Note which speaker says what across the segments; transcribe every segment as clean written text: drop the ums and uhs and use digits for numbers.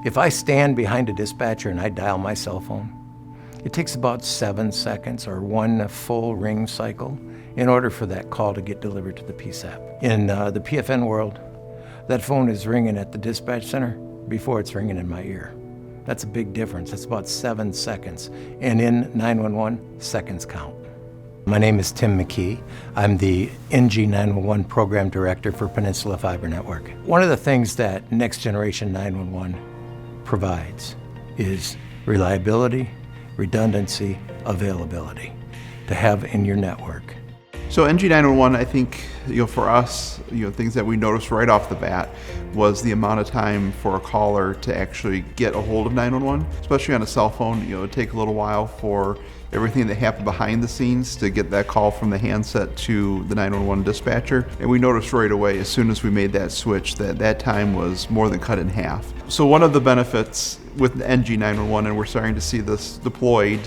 Speaker 1: If I stand behind a dispatcher and I dial my cell phone, it takes about 7 seconds or one full ring cycle in order for that call to get delivered to the PSAP. In the PFN world, that phone is ringing at the dispatch center before it's ringing in my ear. That's a big difference. That's about 7 seconds. And in 911, seconds count. My name is Tim McKee. I'm the NG911 Program Director for Peninsula Fiber Network. One of the things that Next Generation 911 provides is reliability, redundancy, availability to have in your network.
Speaker 2: So NG911, I think, for us, things that we noticed right off the bat was the amount of time for a caller to actually get a hold of 911, especially on a cell phone. It would take a little while for everything that happened behind the scenes to get that call from the handset to the 911 dispatcher. And we noticed right away, as soon as we made that switch, that time was more than cut in half. So one of the benefits with NG911, and we're starting to see this deployed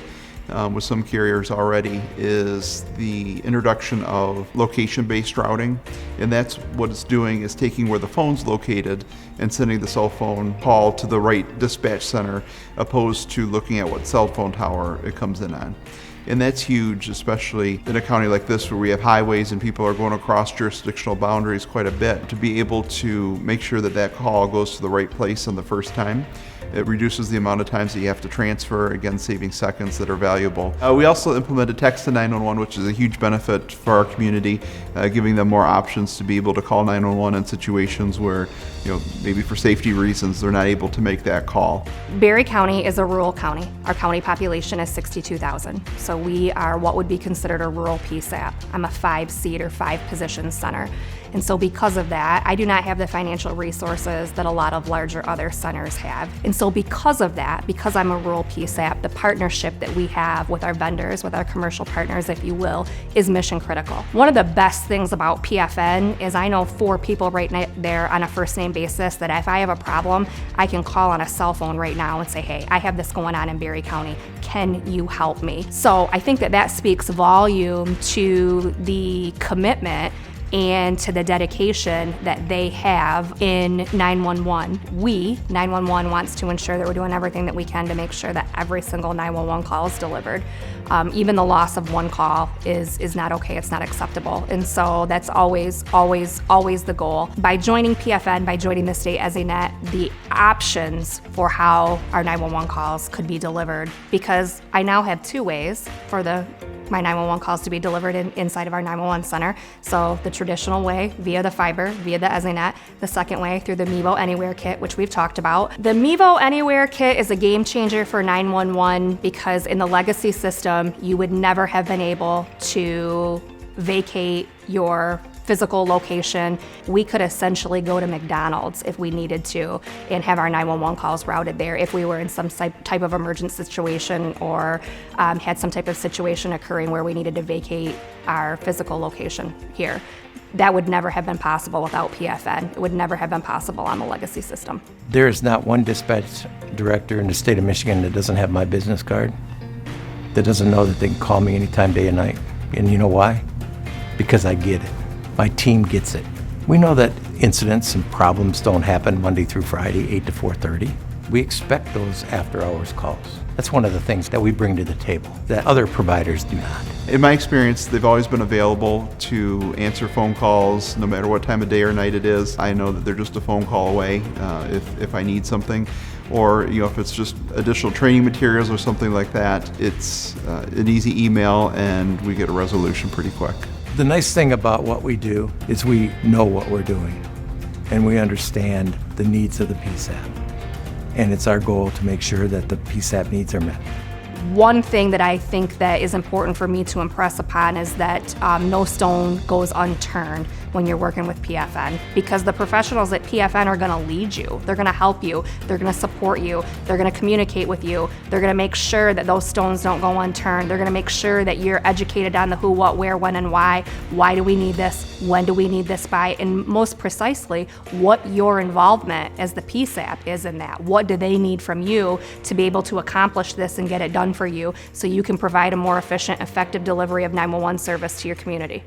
Speaker 2: with some carriers already, is the introduction of location-based routing. And that's what it's doing, is taking where the phone's located and sending the cell phone call to the right dispatch center, opposed to looking at what cell phone tower it comes in on. And that's huge, especially in a county like this where we have highways and people are going across jurisdictional boundaries quite a bit. To be able to make sure that that call goes to the right place on the first time, it reduces the amount of times that you have to transfer, again, saving seconds that are valuable. We also implemented text to 911, which is a huge benefit for our community, giving them more options to be able to call 911 in situations where, maybe for safety reasons, they're not able to make that call.
Speaker 3: Berry County is a rural county. Our county population is 62,000. So we are what would be considered a rural PSAP. I'm a 5-seat or 5-position center. And so because of that, I do not have the financial resources that a lot of larger other centers have. And so because of that, because I'm a rural PSAP, the partnership that we have with our vendors, with our commercial partners, if you will, is mission critical. One of the best things about PFN is I know 4 people right there on a first name basis that if I have a problem, I can call on a cell phone right now and say, hey, I have this going on in Berry County. Can you help me? So I think that speaks volume to the commitment and to the dedication that they have in 911. 911 wants to ensure that we're doing everything that we can to make sure that every single 911 call is delivered. Even the loss of one call is not okay, it's not acceptable. And so that's always the goal. By joining PFN, by joining the state as a net, the options for how our 911 calls could be delivered, because I now have 2 ways for my 911 calls to be delivered inside of our 911 center. So the traditional way, via the fiber, via the EZNet. The second way, through the Mevo Anywhere Kit, which we've talked about. The Mevo Anywhere Kit is a game changer for 911 because in the legacy system, you would never have been able to vacate your physical location. We could essentially go to McDonald's if we needed to and have our 911 calls routed there if we were in some type of emergency situation or had some type of situation occurring where we needed to vacate our physical location here. That would never have been possible without PFN. It would never have been possible on the legacy system.
Speaker 1: There is not one dispatch director in the state of Michigan that doesn't have my business card, that doesn't know that they can call me anytime, day and night. And you know why? Because I get it. My team gets it. We know that incidents and problems don't happen Monday through Friday, 8 to 4:30. We expect those after-hours calls. That's one of the things that we bring to the table that other providers do not.
Speaker 2: In my experience, they've always been available to answer phone calls no matter what time of day or night it is. I know that they're just a phone call away if I need something. Or if it's just additional training materials or something like that, it's an easy email and we get a resolution pretty quick.
Speaker 1: The nice thing about what we do is we know what we're doing and we understand the needs of the PSAP. And it's our goal to make sure that the PSAP needs are met.
Speaker 3: One thing that I think that is important for me to impress upon is that no stone goes unturned when you're working with PFN, because the professionals at PFN are going to lead you. They're going to help you. They're going to support you. They're going to communicate with you. They're going to make sure that those stones don't go unturned. They're going to make sure that you're educated on the who, what, where, when, and why. Why do we need this? When do we need this by? And most precisely, what your involvement as the PSAP is in that. What do they need from you to be able to accomplish this and get it done for you so you can provide a more efficient, effective delivery of 911 service to your community?